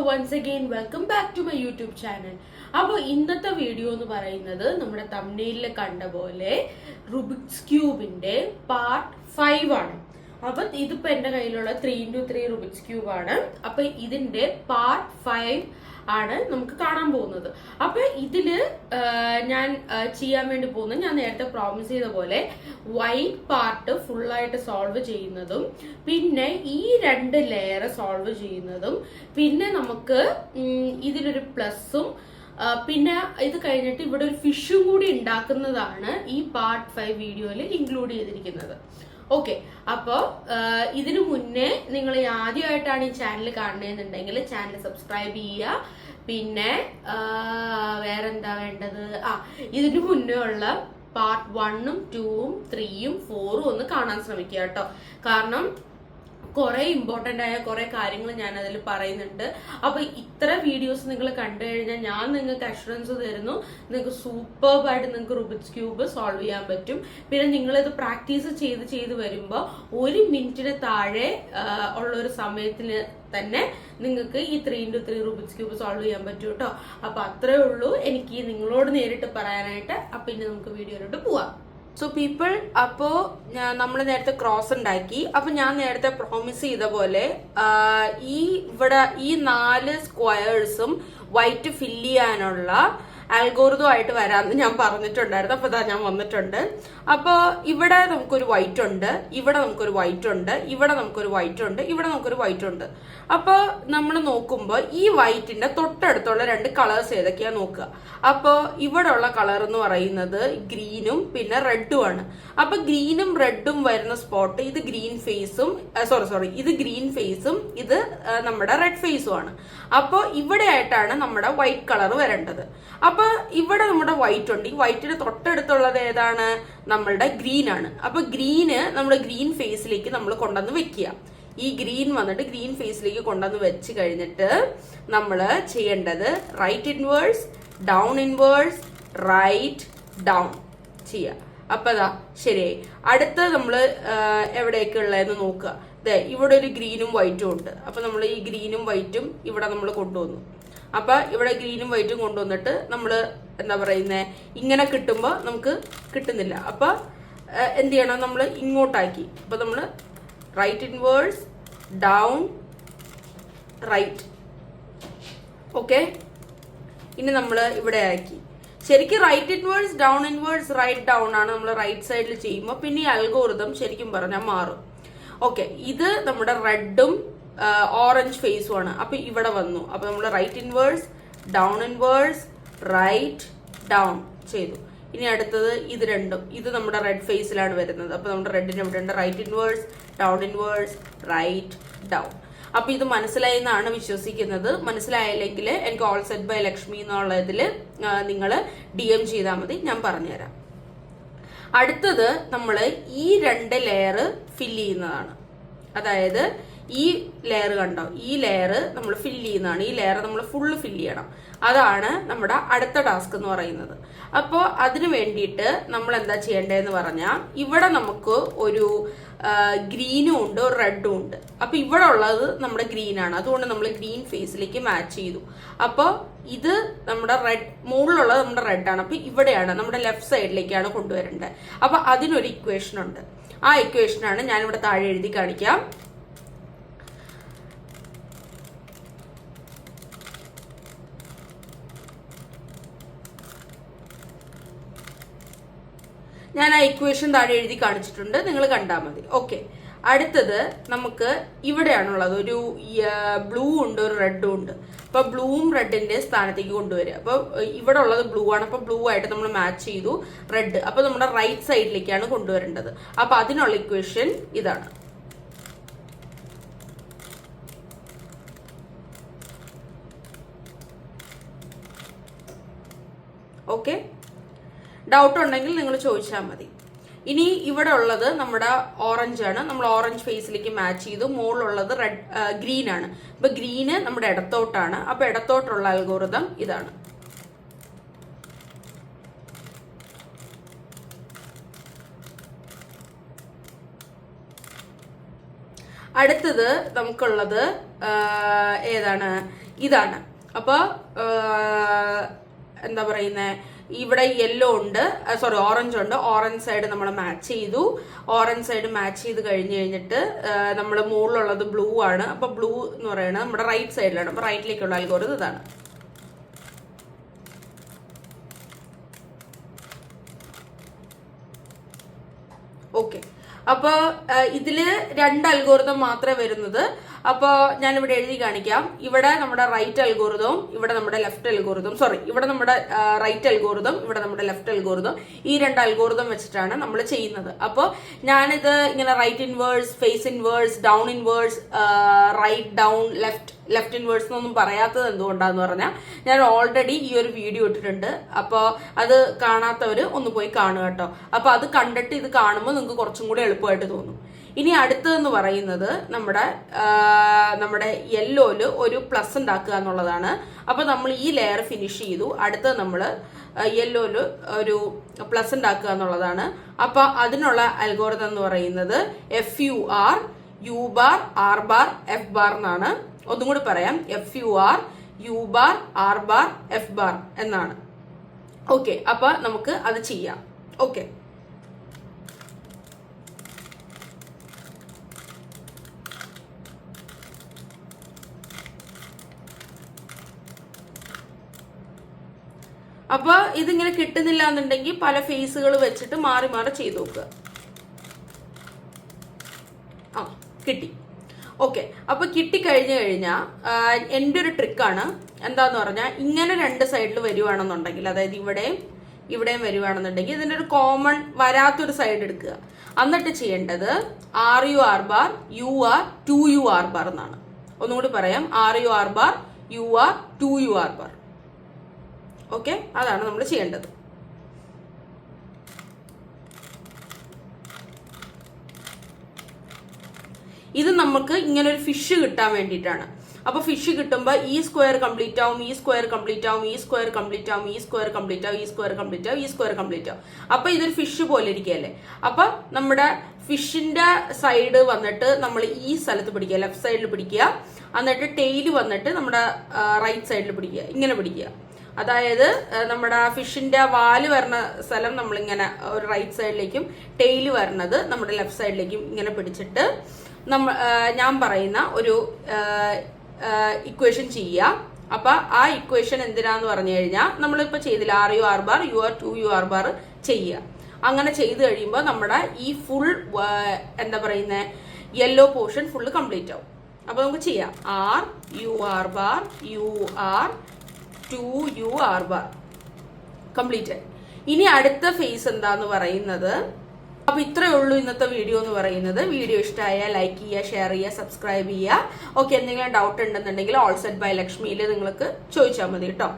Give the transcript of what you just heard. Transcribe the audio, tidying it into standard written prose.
once again welcome back to my YouTube channel. അപ്പോൾ ഇന്നത്തെ video എന്ന് പറയുന്നത് നമ്മുടെ തംബ്നെയിലിൽ കണ്ട പോലെ റുബിക്സ് ക്യൂബിന്റെ പാർട്ട് 5 ആണ്. അപ്പൊ ഇതിപ്പോ എന്റെ കയ്യിലുള്ള 3x3 റുബിക്സ് ക്യൂബ് ആണ്. അപ്പൊ ഇതിന്റെ പാർട്ട് 5 ആണ് നമുക്ക് കാണാൻ പോകുന്നത്. അപ്പൊ ഇതില് ഞാൻ ചെയ്യാൻ വേണ്ടി പോകുന്നത്, ഞാൻ നേരത്തെ പ്രോമിസ് ചെയ്ത പോലെ വൈറ്റ് പാർട്ട് ഫുള്ളായിട്ട് സോൾവ് ചെയ്യുന്നതും പിന്നെ ഈ 2 ലെയർ സോൾവ് ചെയ്യുന്നതും പിന്നെ നമുക്ക് ഇതിലൊരു പ്ലസും പിന്നെ ഇത് കഴിഞ്ഞിട്ട് ഇവിടെ ഒരു ഫിഷും കൂടി ഉണ്ടാക്കുന്നതാണ് ഈ പാർട്ട് 5 വീഡിയോയിൽ ഇൻക്ലൂഡ് ചെയ്തിരിക്കുന്നത്. ഓക്കെ, അപ്പോൾ ഇതിനു മുന്നേ നിങ്ങൾ ആദ്യമായിട്ടാണ് ഈ ചാനൽ കാണുന്നതെന്നുണ്ടെങ്കിൽ ചാനൽ സബ്സ്ക്രൈബ് ചെയ്യുക. പിന്നെ വേറെന്താ വേണ്ടത്, ഇതിനു മുന്നേ ഉള്ള പാർട്ട് 1ഉം 2ഉം 3ഉം 4ഉം ഒന്ന് കാണാൻ ശ്രമിക്കുക കേട്ടോ. കാരണം കുറെ ഇമ്പോർട്ടൻ്റ് ആയ കുറെ കാര്യങ്ങൾ ഞാൻ അതിൽ പറയുന്നുണ്ട്. അപ്പൊ ഇത്ര വീഡിയോസ് നിങ്ങൾ കണ്ടു കഴിഞ്ഞാൽ ഞാൻ നിങ്ങൾക്ക് അഷുറൻസ് തരുന്നു, നിങ്ങൾക്ക് സൂപ്പർബായിട്ട് നിങ്ങൾക്ക് റുബിക്സ് ക്യൂബ് സോൾവ് ചെയ്യാൻ പറ്റും. പിന്നെ നിങ്ങളിത് പ്രാക്ടീസ് ചെയ്ത് വരുമ്പോൾ 1 മിനിറ്റിന് താഴെ ഉള്ള ഒരു സമയത്തിന് തന്നെ നിങ്ങൾക്ക് ഈ 3x3 റുബിക്സ് ക്യൂബ് സോൾവ് ചെയ്യാൻ പറ്റും കേട്ടോ. അപ്പൊ അത്രേ ഉള്ളൂ എനിക്ക് നിങ്ങളോട് നേരിട്ട് പറയാനായിട്ട്. അപ്പൊ ഇനി നമുക്ക് വീഡിയോയിലോട്ട് പോവാം. സോ പീപ്പിൾ, അപ്പോ നമ്മൾ നേരത്തെ ക്രോസ് ഉണ്ടാക്കി. അപ്പൊ ഞാൻ നേരത്തെ പ്രോമിസ് ചെയ്ത പോലെ ഇവിടെ ഈ 4 സ്ക്വയേഴ്സും വൈറ്റ് ഫില്ല് ചെയ്യാനുള്ള ആൽഗോറിതം ആയിട്ട് വരാമെന്ന് ഞാൻ പറഞ്ഞിട്ടുണ്ടായിരുന്നു. അപ്പൊ ഞാൻ വന്നിട്ടുണ്ട്. അപ്പൊ ഇവിടെ നമുക്കൊരു വൈറ്റ് ഉണ്ട്, ഇവിടെ നമുക്കൊരു വൈറ്റ് ഉണ്ട്, ഇവിടെ നമുക്കൊരു വൈറ്റ് ഉണ്ട്, ഇവിടെ നമുക്കൊരു വൈറ്റ് ഉണ്ട്. അപ്പൊ നമ്മൾ നോക്കുമ്പോൾ ഈ വൈറ്റിന്റെ തൊട്ടടുത്തുള്ള 2 കളേഴ്സ് ഏതൊക്കെയാ നോക്കുക. അപ്പോ ഇവിടെ ഉള്ള കളർ എന്ന് പറയുന്നത് ഗ്രീനും പിന്നെ റെഡും ആണ്. അപ്പൊ ഗ്രീനും റെഡും വരുന്ന സ്പോട്ട് ഇത് ഗ്രീൻ ഫേസും ഇത് ഗ്രീൻ ഫേസും ഇത് നമ്മുടെ റെഡ് ഫേസും ആണ്. അപ്പൊ ഇവിടെ ആയിട്ടാണ് നമ്മുടെ വൈറ്റ് കളർ വരേണ്ടത്. അപ്പൊ ഇവിടെ നമ്മുടെ വൈറ്റ് ഉണ്ട്. ഈ വൈറ്റിന് തൊട്ടടുത്തുള്ളത് ഏതാണ്? നമ്മളുടെ ഗ്രീൻ ആണ്. അപ്പൊ ഗ്രീന് നമ്മുടെ ഗ്രീൻ ഫേസിലേക്ക് നമ്മൾ കൊണ്ടുവന്ന് വെക്കുക. ഈ ഗ്രീൻ വന്നിട്ട് ഗ്രീൻ ഫേസിലേക്ക് കൊണ്ടുവന്ന് വെച്ച് കഴിഞ്ഞിട്ട് നമ്മൾ ചെയ്യേണ്ടത് right inverse, down inverse, right down ചെയ്യുക. അപ്പൊ ശരിയായി. അടുത്ത നമ്മൾ എവിടെയൊക്കെ ഉള്ളതെന്ന് നോക്കുക. ഇവിടെ ഒരു ഗ്രീനും വൈറ്റും ഉണ്ട്. അപ്പൊ നമ്മൾ ഈ ഗ്രീനും വൈറ്റും ഇവിടെ നമ്മൾ കൊണ്ടുവന്നു. അപ്പൊ ഇവിടെ ഗ്രീനും വൈറ്റും കൊണ്ടുവന്നിട്ട് നമ്മൾ എന്താ പറയുന്നത്, ഇങ്ങനെ കിട്ടുമ്പോ നമുക്ക് കിട്ടുന്നില്ല. അപ്പൊ എന്ത് ചെയ്യണം, നമ്മൾ ഇങ്ങോട്ടാക്കി. അപ്പൊ നമ്മൾ right inverse, down, right. Okay, ഇനി നമ്മൾ ഇവിടെ ആക്കി. ശരിക്കും right inverse, down inverse, right down ആണ് നമ്മൾ റൈറ്റ് സൈഡിൽ ചെയ്യുമ്പോൾ. പിന്നെ ഈ അൽഗോറിതം ശരിക്കും പറഞ്ഞാൽ മാറും. ഓക്കെ, ഇത് നമ്മുടെ റെഡും ഓറഞ്ച് ഫേസും ആണ്. അപ്പൊ ഇവിടെ വന്നു. അപ്പൊ നമ്മൾ right inverse, down inverse, right down ചെയ്തു. ഇനി അടുത്തത് ഇത് രണ്ടും, ഇത് നമ്മുടെ റെഡ് ഫേസിലാണ് വരുന്നത്. അപ്പൊ നമ്മുടെ റെഡിന് ഇവിടെ ഉണ്ട് right inverse, down inverse, right down. അപ്പൊ ഇത് മനസ്സിലായി എന്നാണ് വിശ്വസിക്കുന്നത്. മനസ്സിലായില്ലെങ്കിൽ എനിക്ക് ഓൾ സെറ്റ് ബൈ ലക്ഷ്മി എന്നുള്ളതിൽ നിങ്ങൾ DM ചെയ്താൽ മതി, ഞാൻ പറഞ്ഞുതരാം. അടുത്തത് നമ്മൾ ഈ 2 ലെയർ ഫില്ല് ചെയ്യുന്നതാണ്. അതായത് ഈ ലെയർ കണ്ടോ, ഈ ലെയർ നമ്മൾ ഫില്ല് ചെയ്യുന്നതാണ്. ഈ ലെയർ നമ്മൾ ഫുള്ള് ഫില്ല് ചെയ്യണം. അതാണ് നമ്മുടെ അടുത്ത ടാസ്ക് എന്ന് പറയുന്നത്. അപ്പോൾ അതിനു വേണ്ടിയിട്ട് നമ്മൾ എന്താ ചെയ്യേണ്ടതെന്ന് പറഞ്ഞാൽ, ഇവിടെ നമുക്ക് ഒരു ഗ്രീനും ഉണ്ട്, ഒരു റെഡും ഉണ്ട്. അപ്പൊ ഇവിടെ ഉള്ളത് നമ്മുടെ ഗ്രീൻ ആണ്. അതുകൊണ്ട് നമ്മൾ ഗ്രീൻ ഫേസിലേക്ക് മാച്ച് ചെയ്തു. അപ്പോൾ ഇത് നമ്മുടെ റെഡ്, മുകളിലുള്ളത് നമ്മുടെ റെഡ് ആണ്. അപ്പൊ ഇവിടെയാണ് നമ്മുടെ ലെഫ്റ്റ് സൈഡിലേക്കാണ് കൊണ്ടുവരേണ്ടത്. അപ്പൊ അതിനൊരു ഇക്വേഷൻ ഉണ്ട്. ആ ഇക്വേഷനാണ് ഞാനിവിടെ താഴെ എഴുതി കാണിക്കാം. ഞാൻ ആ ഇക്വേഷൻ താഴെ എഴുതി കാണിച്ചിട്ടുണ്ട്, നിങ്ങൾ കണ്ടാൽ മതി. ഓക്കെ, അടുത്തത് നമുക്ക് ഇവിടെയാണുള്ളത് ഒരു ബ്ലൂ ഉണ്ട്, ഒരു റെഡും ഉണ്ട്. അപ്പൊ ബ്ലൂവും റെഡിന്റെ സ്ഥാനത്തേക്ക് കൊണ്ടുവരിക. അപ്പൊ ഇവിടെ ഉള്ളത് ബ്ലൂ ആണ്. അപ്പൊ ബ്ലൂ ആയിട്ട് നമ്മൾ മാച്ച് ചെയ്തു റെഡ്. അപ്പൊ നമ്മുടെ റൈറ്റ് സൈഡിലേക്കാണ് കൊണ്ടുവരേണ്ടത്. അപ്പൊ അതിനുള്ള ഇക്വേഷൻ ഇതാണ്. ഓക്കെ, ഡൗട്ട് ഉണ്ടെങ്കിൽ നിങ്ങൾ ചോദിച്ചാൽ മതി. ഇനി ഇവിടെ ഉള്ളത് നമ്മുടെ ഓറഞ്ച് ആണ്. നമ്മൾ ഓറഞ്ച് ഫേസിലേക്ക് മാച്ച് ചെയ്തു. മുകളിലുള്ളത് ഗ്രീൻ ആണ്. അപ്പൊ ഗ്രീന് നമ്മുടെ ഇടത്തോട്ടാണ്. അപ്പൊ ഇടത്തോട്ടുള്ള അൽഗോറിതം ഇതാണ്. അടുത്തത് നമുക്കുള്ളത് ഏതാണ്, ഇതാണ്. അപ്പോൾ എന്താ പറയുന്നത്, ഇവിടെ യെല്ലോ ഉണ്ട്, സോറി ഓറഞ്ച് ഉണ്ട്. ഓറഞ്ച് സൈഡ് നമ്മൾ മാച്ച് ചെയ്തു. ഓറഞ്ച് സൈഡ് മാച്ച് ചെയ്ത് കഴിഞ്ഞ് കഴിഞ്ഞിട്ട് നമ്മൾ മുകളിലുള്ളത് ബ്ലൂ ആണ്. അപ്പൊ ബ്ലൂ എന്ന് പറയുന്നത് നമ്മുടെ റൈറ്റ് സൈഡിലാണ്. അപ്പൊ റൈറ്റിലേക്കുള്ള അൽഗോരിതം ഇതാണ്. ഓക്കെ, അപ്പൊ ഇതില് 2 അൽഗോരിതം മാത്രമേ വരുന്നത്. അപ്പൊ ഞാൻ ഇവിടെ എഴുതി കാണിക്കാം. ഇവിടെ നമ്മുടെ റൈറ്റ് അൽഗോരിതവും ഇവിടെ നമ്മുടെ ലെഫ്റ്റ് അൽഗോരിതം, സോറി ഇവിടെ നമ്മുടെ റൈറ്റ് അൽഗോരിതം, ഇവിടെ നമ്മുടെ ലെഫ്റ്റ് അൽഗോരിതം. ഈ 2 അൽഗോരിതം വെച്ചിട്ടാണ് നമ്മൾ ചെയ്യുന്നത്. അപ്പോൾ ഞാനിത് ഇങ്ങനെ right inverse, face inverse, down inverse, right down, left inverse എന്നൊന്നും പറയാത്തത് എന്തുകൊണ്ടാന്ന് പറഞ്ഞാൽ ഞാൻ ഓൾറെഡി ഈ ഒരു വീഡിയോ ഇട്ടിട്ടുണ്ട്. അപ്പോൾ അത് കാണാത്തവര് ഒന്ന് പോയി കാണുക കേട്ടോ. അപ്പൊ അത് കണ്ടിട്ട് ഇത് കാണുമ്പോൾ നിങ്ങൾക്ക് കുറച്ചും കൂടി എളുപ്പമായിട്ട് തോന്നും. ഇനി അടുത്തതെന്ന് പറയുന്നത് നമ്മുടെ യെല്ലോയില് ഒരു പ്ലസ് ഉണ്ടാക്കുക എന്നുള്ളതാണ്. അപ്പൊ നമ്മൾ ഈ ലെയർ ഫിനിഷ് ചെയ്തു. അടുത്തത് നമ്മൾ യെല്ലോയില് ഒരു പ്ലസ് ഉണ്ടാക്കുക എന്നുള്ളതാണ്. അപ്പൊ അതിനുള്ള അൽഗോരിതം എന്ന് പറയുന്നത് FUR U bar R bar F bar എന്നാണ്. ഒന്നും കൂടി പറയാം, FUR U bar R bar F bar എന്നാണ്. ഓക്കെ, അപ്പൊ നമുക്ക് അത് ചെയ്യാം. ഓക്കെ, അപ്പൊ ഇതിങ്ങനെ കിട്ടുന്നില്ല എന്നുണ്ടെങ്കിൽ പല ഫേസുകൾ വെച്ചിട്ട് മാറി മാറി ചെയ്ത് നോക്കുക. കിട്ടി. ഓക്കെ, അപ്പൊ കിട്ടിക്കഴിഞ്ഞു കഴിഞ്ഞാൽ എൻ്റെ ഒരു ട്രിക്കാണ്. എന്താന്ന് പറഞ്ഞാൽ ഇങ്ങനെ 2 സൈഡിൽ വരുവാണെന്നുണ്ടെങ്കിൽ, അതായത് ഇവിടെയും വരുവാണെന്നുണ്ടെങ്കിൽ ഇതിന്റെ ഒരു കോമൺ വരാത്തൊരു സൈഡ് എടുക്കുക. എന്നിട്ട് ചെയ്യേണ്ടത് RUR bar UR 2UR bar എന്നാണ്. ഒന്നുകൂടി പറയാം, RUR bar UR 2UR bar. Okay, അതാണ് നമ്മൾ ചെയ്യേണ്ടത്. ഇത് നമുക്ക് ഇങ്ങനെ ഒരു ഫിഷ് കിട്ടാൻ വേണ്ടിയിട്ടാണ്. അപ്പൊ ഫിഷ് കിട്ടുമ്പോൾ ഈ സ്ക്വയർ കംപ്ലീറ്റ് ആവും, ഈ സ്ക്വയർ കംപ്ലീറ്റ് ആവും, ഈ സ്ക്വയർ കംപ്ലീറ്റ് ആവും, ഈ സ്ക്വയർ കംപ്ലീറ്റ് ആവും, ഈ സ്ക്വയർ കംപ്ലീറ്റ് ആവും, ഈ സ്ക്വയർ കംപ്ലീറ്റ് ആവും. അപ്പൊ ഇതൊരു ഫിഷ് പോലെ ഇരിക്കുകയല്ലേ. അപ്പൊ നമ്മുടെ ഫിഷിന്റെ സൈഡ് വന്നിട്ട് നമ്മൾ ഈ സ്ഥലത്ത് പിടിക്കുക, ലെഫ്റ്റ് സൈഡിൽ പിടിക്കുക. എന്നിട്ട് ടെയിൽ വന്നിട്ട് നമ്മുടെ റൈറ്റ് സൈഡിൽ പിടിക്കുക, ഇങ്ങനെ പിടിക്കുക. അതായത് നമ്മുടെ ഫിഷിന്റെ വാല് വരുന്ന സ്ഥലം നമ്മളിങ്ങനെ ഒരു റൈറ്റ് സൈഡിലേക്കും ടെയിൽ വരുന്നത് നമ്മുടെ ലെഫ്റ്റ് സൈഡിലേക്കും ഇങ്ങനെ പിടിച്ചിട്ട് ഞാൻ പറയുന്ന ഒരു ഇക്വേഷൻ ചെയ്യുക. അപ്പൊ ആ ഇക്വേഷൻ എന്തിനാന്ന് പറഞ്ഞു കഴിഞ്ഞാൽ നമ്മളിപ്പോ ചെയ്തില്ല, RUR bar UR 2UR bar ചെയ്യുക. അങ്ങനെ ചെയ്ത് കഴിയുമ്പോൾ നമ്മുടെ ഈ ഫുൾ എന്താ പറയുന്ന യെല്ലോ പോർഷൻ ഫുള്ള് കംപ്ലീറ്റ് ആവും. അപ്പൊ നമുക്ക് ചെയ്യാം, RUR bar UR 2UR bar complete. ഇനി അടുത്ത ഫേസ് എന്താന്ന് പറയുന്നത്. അപ്പൊ ഇത്രയേ ഉള്ളൂ ഇന്നത്തെ വീഡിയോ എന്ന് പറയുന്നത്. വീഡിയോ ഇഷ്ടമായ ലൈക്ക് ചെയ്യുക, ഷെയർ ചെയ്യുക, സബ്സ്ക്രൈബ് ചെയ്യുക. ഓക്കെ, എന്തെങ്കിലും ഡൗട്ട് ഉണ്ടെന്നുണ്ടെങ്കിൽ ഓൾ സെറ്റ് ബൈ ലക്ഷ്മിയിൽ നിങ്ങൾക്ക് ചോദിച്ചാൽ മതി കേട്ടോ.